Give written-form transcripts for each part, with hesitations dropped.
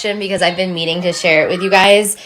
confession because I've been meaning to share it with you guys.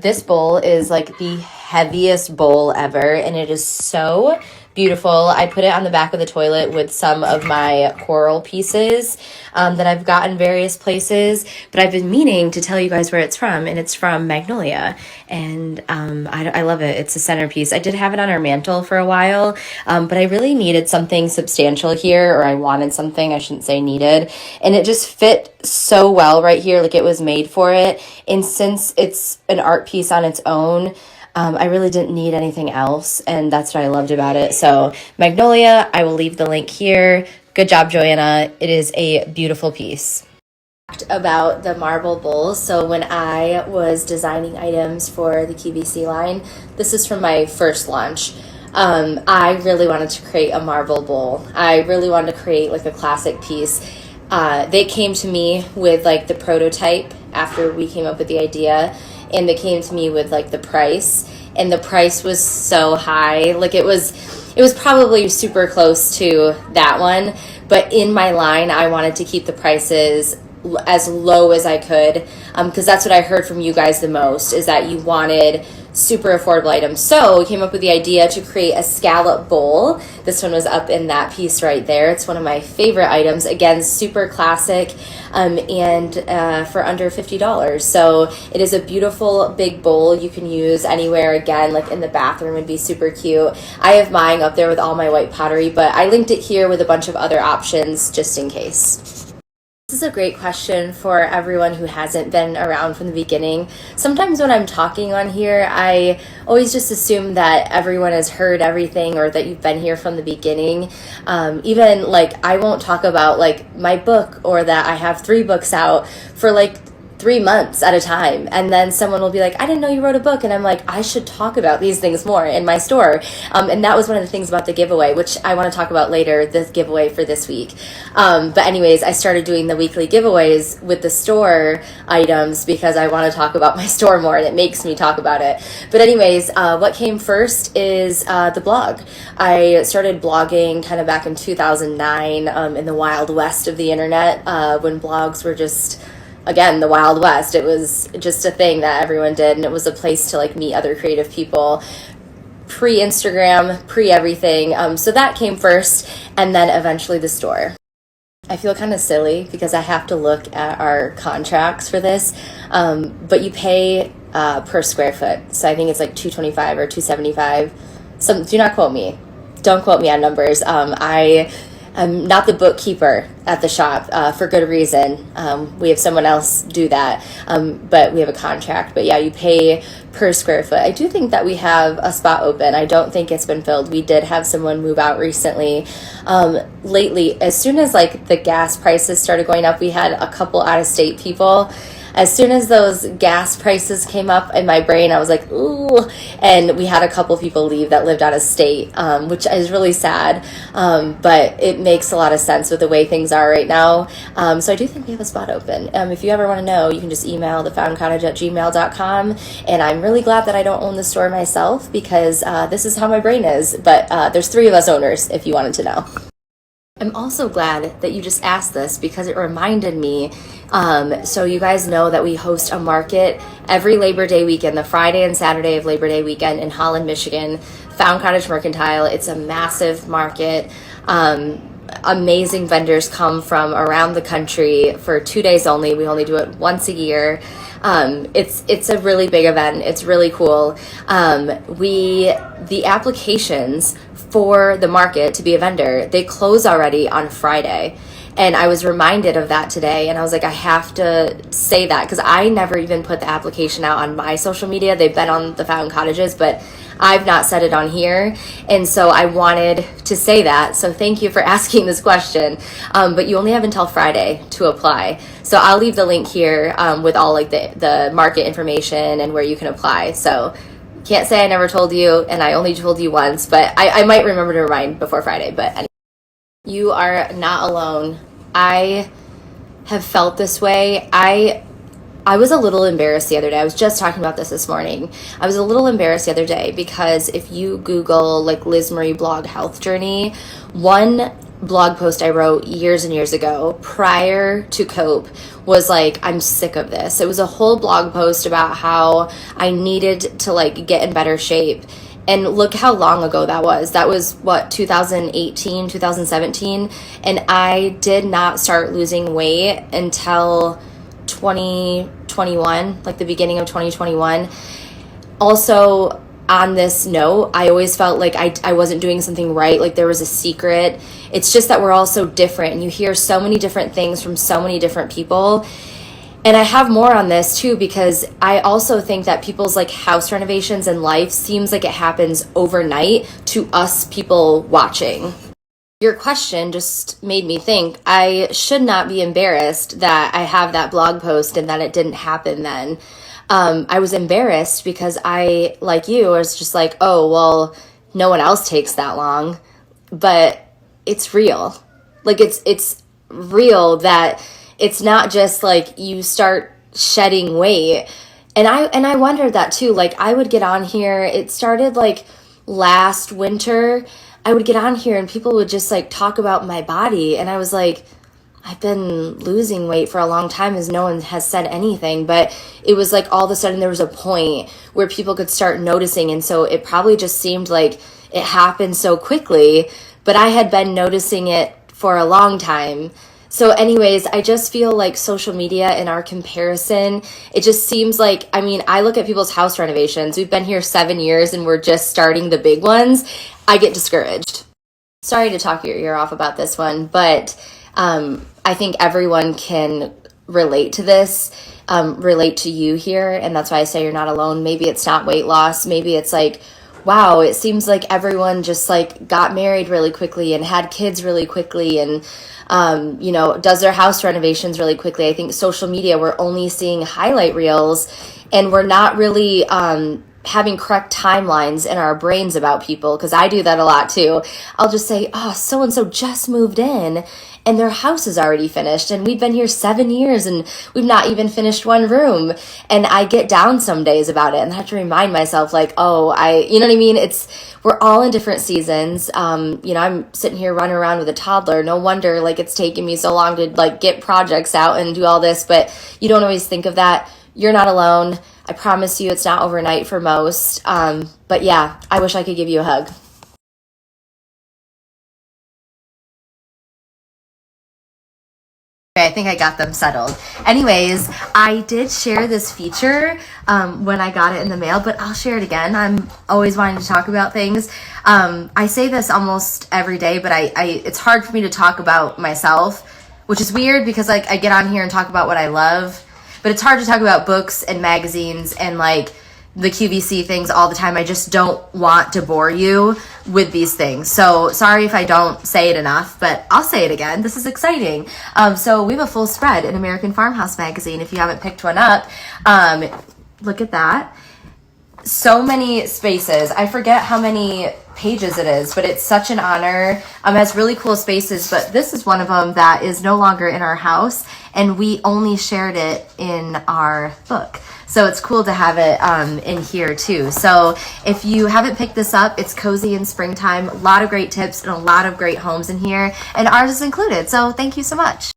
This bowl is like the heaviest bowl ever, and it is so beautiful. I put it on the back of the toilet with some of my coral pieces that I've gotten various places, but I've been meaning to tell you guys where it's from, and it's from Magnolia, and I love it. It's a centerpiece. I did have it on our mantle for a while, but I really needed something substantial here, or I wanted something, I shouldn't say needed, and it just fit so well right here, like it was made for it. And since it's an art piece on its own, I really didn't need anything else, and that's what I loved about it. So Magnolia, I will leave the link here. Good job, Joanna. It is a beautiful piece. About the marble bowls. So when I was designing items for the QVC line, this is from my first launch. I really wanted to create a marble bowl. I really wanted to create like a classic piece. They came to me with like the prototype after we came up with the idea, and they came to me with like the price, and the price was so high. Like it was probably super close to that one, but in my line I wanted to keep the prices as low as I could, because that's what I heard from you guys the most, is that you wanted super affordable items. So we came up with the idea to create a scallop bowl. This one was up in that piece right there. It's one of my favorite items. Again, super classic, and for under $50. So it is a beautiful big bowl you can use anywhere. Again, like in the bathroom would be super cute. I have mine up there with all my white pottery, but I linked it here with a bunch of other options just in case. This is a great question for everyone who hasn't been around from the beginning. Sometimes when I'm talking on here, I always just assume that everyone has heard everything or that you've been here from the beginning. Even like I won't talk about like my book, or that I have 3 books out for like 3 months at a time, and then someone will be like, I didn't know you wrote a book, and I'm like, I should talk about these things more in my store. And that was one of the things about the giveaway, which I want to talk about later, the giveaway for this week. But anyways, I started doing the weekly giveaways with the store items because I want to talk about my store more, and it makes me talk about it. But anyways, what came first is the blog. I started blogging kind of back in 2009, in the wild west of the internet, when blogs were just, again, the Wild West. It was just a thing that everyone did, and it was a place to like meet other creative people, pre-Instagram, pre-everything. So that came first, and then eventually the store. I feel kind of silly because I have to look at our contracts for this, but you pay per square foot. So I think it's like $225 or $275. Do not quote me. Don't quote me on numbers. I'm not the bookkeeper at the shop, for good reason. We have someone else do that, but we have a contract. But yeah, you pay per square foot. I do think that we have a spot open. I don't think it's been filled. We did have someone move out recently. Lately, as soon as like the gas prices started going up, we had a couple out-of-state people. As soon as those gas prices came up in my brain, I was like, ooh, and we had a couple people leave that lived out of state, which is really sad, but it makes a lot of sense with the way things are right now. So I do think we have a spot open. If you ever want to know, you can just email thefoundcottage@gmail.com, and I'm really glad that I don't own the store myself, because this is how my brain is, but there's 3 of us owners, if you wanted to know. I'm also glad that you just asked this, because it reminded me. So you guys know that we host a market every Labor Day weekend, the Friday and Saturday of Labor Day weekend in Holland, Michigan, Found Cottage Mercantile. It's a massive market. Amazing vendors come from around the country for 2 days only. We only do it once a year. It's a really big event. It's really cool. The applications for the market to be a vendor, they close already on Friday. And I was reminded of that today, and I was like, I have to say that, because I never even put the application out on my social media. They've been on the Found Cottages, but I've not said it on here, and so I wanted to say that. So thank you for asking this question, but you only have until Friday to apply. So I'll leave the link here with all like the market information and where you can apply. So can't say I never told you, and I only told you once, but I might remember to remind before Friday. But anyway. You are not alone. I have felt this way. I was a little embarrassed the other day. I was just talking about this morning. I was a little embarrassed the other day because if you Google like Liz Marie blog health journey, one blog post I wrote years and years ago prior to Cope was like, I'm sick of this. It was a whole blog post about how I needed to like get in better shape. And look how long ago that was. That was what, 2018, 2017. And I did not start losing weight until 2021, like the beginning of 2021. Also, on this note, I always felt like I wasn't doing something right, like there was a secret. It's just that we're all so different, and you hear so many different things from so many different people. And I have more on this too, because I also think that people's like house renovations and life seems like it happens overnight to us people watching. Your question just made me think I should not be embarrassed that I have that blog post and that it didn't happen then. I was embarrassed because I, like you, was just like, oh, well, no one else takes that long. But it's real. Like it's real that it's not just like you start shedding weight. And I wondered that too. Like I would get on here, it started like last winter. I would get on here and people would just like talk about my body, and I was like, I've been losing weight for a long time as no one has said anything. But it was like all of a sudden there was a point where people could start noticing, and so it probably just seemed like it happened so quickly, but I had been noticing it for a long time. So anyways, I just feel like social media and our comparison, it just seems like, I mean, I look at people's house renovations. We've been here 7 years and we're just starting the big ones. I get discouraged. Sorry to talk your ear off about this one, but I think everyone can relate to this, relate to you here. And that's why I say you're not alone. Maybe it's not weight loss. Maybe it's like, wow, it seems like everyone just like got married really quickly and had kids really quickly and, does their house renovations really quickly. I think social media, we're only seeing highlight reels and we're not really, having correct timelines in our brains about people, because I do that a lot too. I'll just say, oh, so-and-so just moved in and their house is already finished and we've been here 7 years and we've not even finished one room. And I get down some days about it and I have to remind myself like, oh, you know what I mean? We're all in different seasons. I'm sitting here running around with a toddler. No wonder like it's taking me so long to like get projects out and do all this, but you don't always think of that. You're not alone. I promise you it's not overnight for most. But yeah, I wish I could give you a hug. Okay, I think I got them settled. Anyways, I did share this feature when I got it in the mail, but I'll share it again. I'm always wanting to talk about things. I say this almost every day, but it's hard for me to talk about myself, which is weird because like I get on here and talk about what I love, but it's hard to talk about books and magazines and like the QVC things all the time. I just don't want to bore you with these things. So sorry if I don't say it enough, but I'll say it again. This is exciting. So we have a full spread in American Farmhouse magazine. If you haven't picked one up, look at that. So many spaces. I forget how many pages it is, but it's such an honor. It has really cool spaces, but this is one of them that is no longer in our house, and we only shared it in our book. So it's cool to have it in here too. So if you haven't picked this up, it's cozy in springtime. A lot of great tips and a lot of great homes in here, and ours is included. So thank you so much.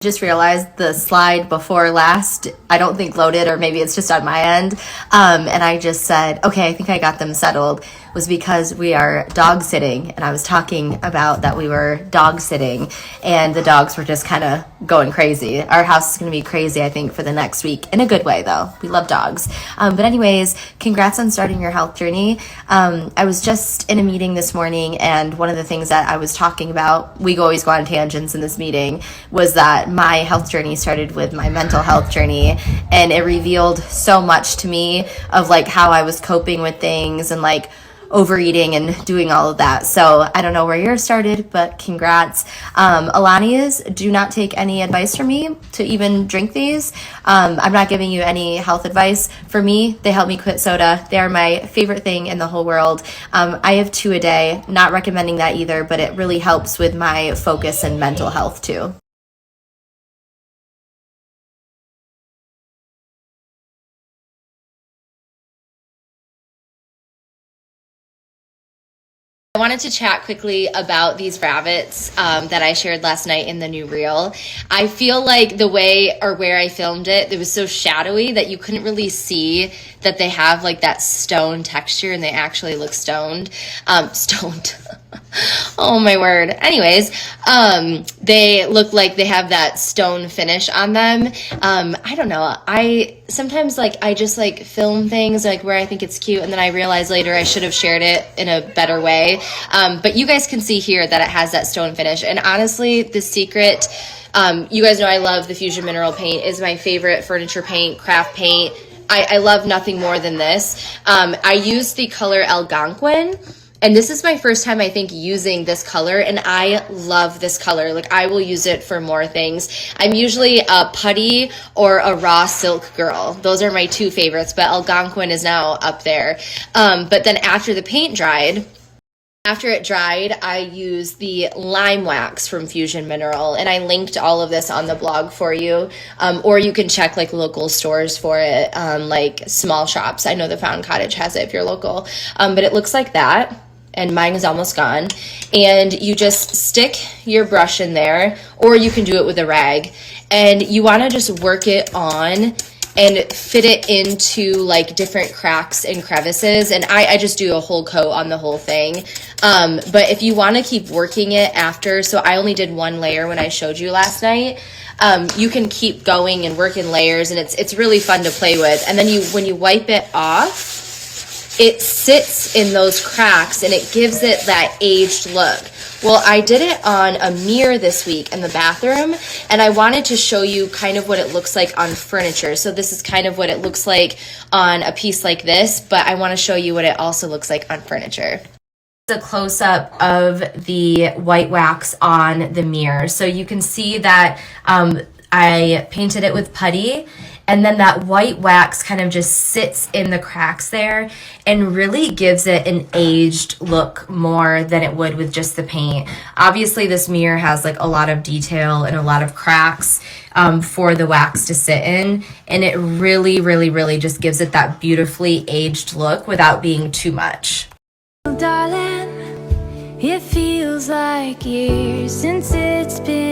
Just realized the slide before last, I don't think loaded, or maybe it's just on my end. And I just said, okay, I think I got them settled, was because we are dog sitting. And I was talking about that we were dog sitting and the dogs were just kind of going crazy. Our house is going to be crazy, I think, for the next week, in a good way though. We love dogs. But anyways, congrats on starting your health journey. I was just in a meeting this morning, and one of the things that I was talking about, we always go on tangents in this meeting, was that my health journey started with my mental health journey, and it revealed so much to me of like how I was coping with things and like overeating and doing all of that. So I don't know where yours started, but congrats. Alania's, do not take any advice from me to even drink these. I'm not giving you any health advice. For me, they help me quit soda. They are my favorite thing in the whole world. I have 2 a day, not recommending that either, but it really helps with my focus and mental health too. I wanted to chat quickly about these rabbits that I shared last night in the new reel. I feel like the way or where I filmed it was so shadowy that you couldn't really see that they have like that stone texture, and they actually look stoned. Stoned. Oh my word. Anyways, they look like they have that stone finish on them. I don't know. Sometimes I just film things like where I think it's cute, and then I realize later I should have shared it in a better way. But you guys can see here that it has that stone finish. And honestly, the secret, you guys know I love the Fusion Mineral Paint. Is my favorite furniture paint, craft paint. I love nothing more than this. I use the color Algonquin. And this is my first time, I think, using this color, and I love this color. Like, I will use it for more things. I'm usually a putty or a raw silk girl. Those are my two favorites, but Algonquin is now up there. But then after the paint dried, I used the lime wax from Fusion Mineral, and I linked all of this on the blog for you. Or you can check local stores for it, small shops. I know the Found Cottage has it if you're local. But it looks like that. And mine is almost gone. And you just stick your brush in there, or you can do it with a rag. And you want to just work it on and fit it into different cracks and crevices. And I just do a whole coat on the whole thing. But if you want to keep working it after, so I only did one layer when I showed you last night. You can keep going and work in layers, and it's really fun to play with. And then when you wipe it off, it sits in those cracks and it gives it that aged look. Well, I did it on a mirror this week in the bathroom, and I wanted to show you kind of what it looks like on furniture. So this is kind of what it looks like on a piece like this, but I want to show you what it also looks like on furniture. A close-up of the white wax on the mirror. So you can see that I painted it with putty, and then that white wax kind of just sits in the cracks there and really gives it an aged look more than it would with just the paint. Obviously, this mirror has a lot of detail and a lot of cracks for the wax to sit in, and it really, really, really just gives it that beautifully aged look without being too much. Darling, it feels like years since it's been